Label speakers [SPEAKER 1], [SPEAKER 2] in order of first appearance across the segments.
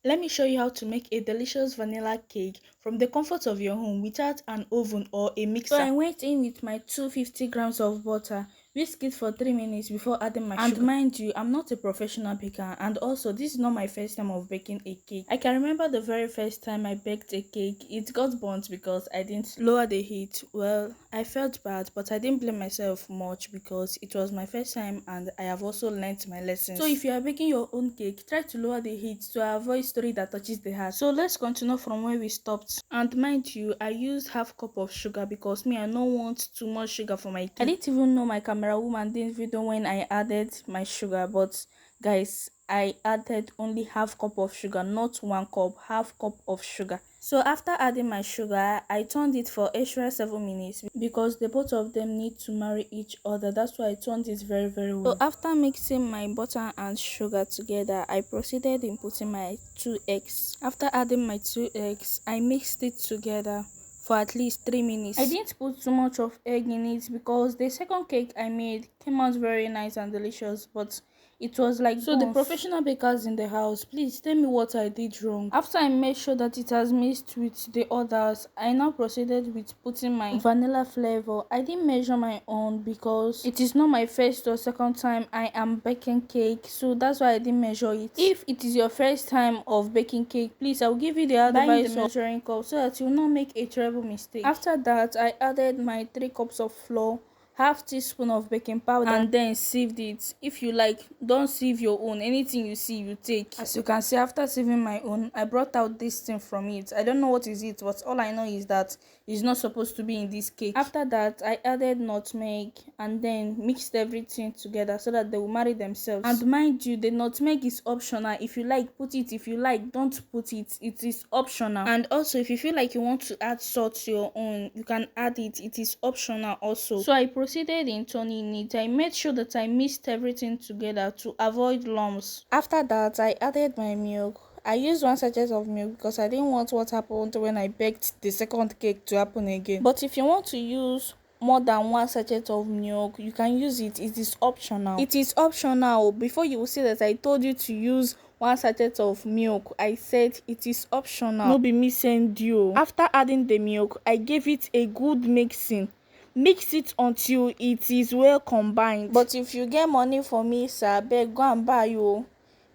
[SPEAKER 1] Let me show you how to make a delicious vanilla cake from the comfort of your home without an oven or a mixer. So I went in with my 250 grams of butter, whisk it for 3 minutes before adding my sugar. And mind you, I'm not a professional baker, and also this is not my first time of baking a cake. I can remember the very first time I baked a cake, it got burnt because I didn't lower the heat. Well, I felt bad, but I didn't blame myself much because it was my first time and I have also learned my lessons. So if you are baking your own cake, try to lower the heat to avoid story that touches the heart. So let's continue from where we stopped. And mind you, I used half cup of sugar because me, I don't want too much sugar for my cake. I didn't even know my camera woman didn't video when I added my sugar, but guys, I added only half cup of sugar, not 1 cup, half cup of sugar. So after adding my sugar, I turned it for extra 7 minutes because the both of them need to marry each other. That's why I turned it very well. So after mixing my butter and sugar together, I proceeded in putting my 2 eggs. After adding my 2 eggs, I mixed it together for at least 3 minutes. I didn't put too much of egg in it because the second cake I made came out very nice and delicious, but it was like so the professional bakers in the house, please tell me what I did wrong. After I made sure that it has mixed with the others, I now proceeded with putting my vanilla flavor. I didn't measure my own because it is not my first or second time I am baking cake, so that's why I didn't measure it. If it is your first time of baking cake, please, I will give you the advice of measuring cup so that you will not make a terrible mistake. After that, I added my 3 cups of flour, half teaspoon of baking powder, and then sieved it. If you like, don't sieve your own, anything you see you take. As you can see, after sieving my own, I brought out this thing from it. I don't know what is it, but all I know is that it's not supposed to be in this cake. After that, I added nutmeg and then mixed everything together so that they will marry themselves. And mind you, the nutmeg is optional. If you like, put it. If you like, don't put it. It is optional. And also, if you feel like you want to add salt to your own, you can add it. It is optional also. So I proceeded in turning it. I made sure that I mixed everything together to avoid lumps. After that, I added my milk. I used 1 sachet of milk because I didn't want what happened when I baked the second cake to happen again. But if you want to use more than 1 sachet of milk, you can use it. It is optional. It is optional. Before you will say that I told you to use 1 sachet of milk, I said it is optional. No be me send you. After adding the milk, I gave it a good mixing. Mix it until it is well combined. But if you get money for me, sir, beg go and buy you,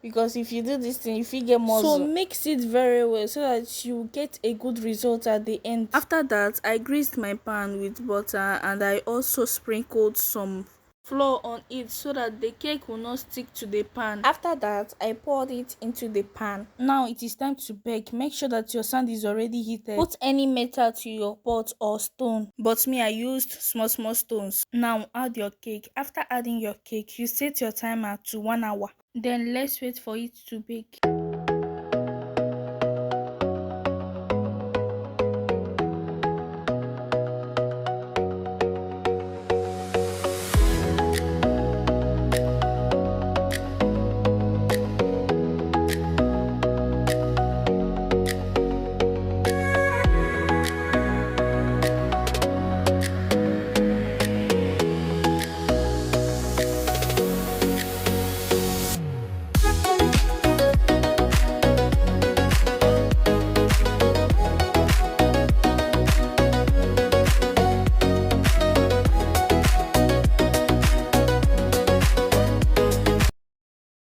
[SPEAKER 1] because if you do this thing, you fit get muscle. So mix it very well so that you get a good result at the end. After that, I greased my pan with butter and I also sprinkled some flour on it so that the cake will not stick to the pan. After that, I poured it into the pan. Now it is time to bake. Make sure that your sand is already heated. Put any metal to your pot or stone, but me, I used small stones. Now add your cake. After adding your cake, you set your timer to 1 hour. Then let's wait for it to bake.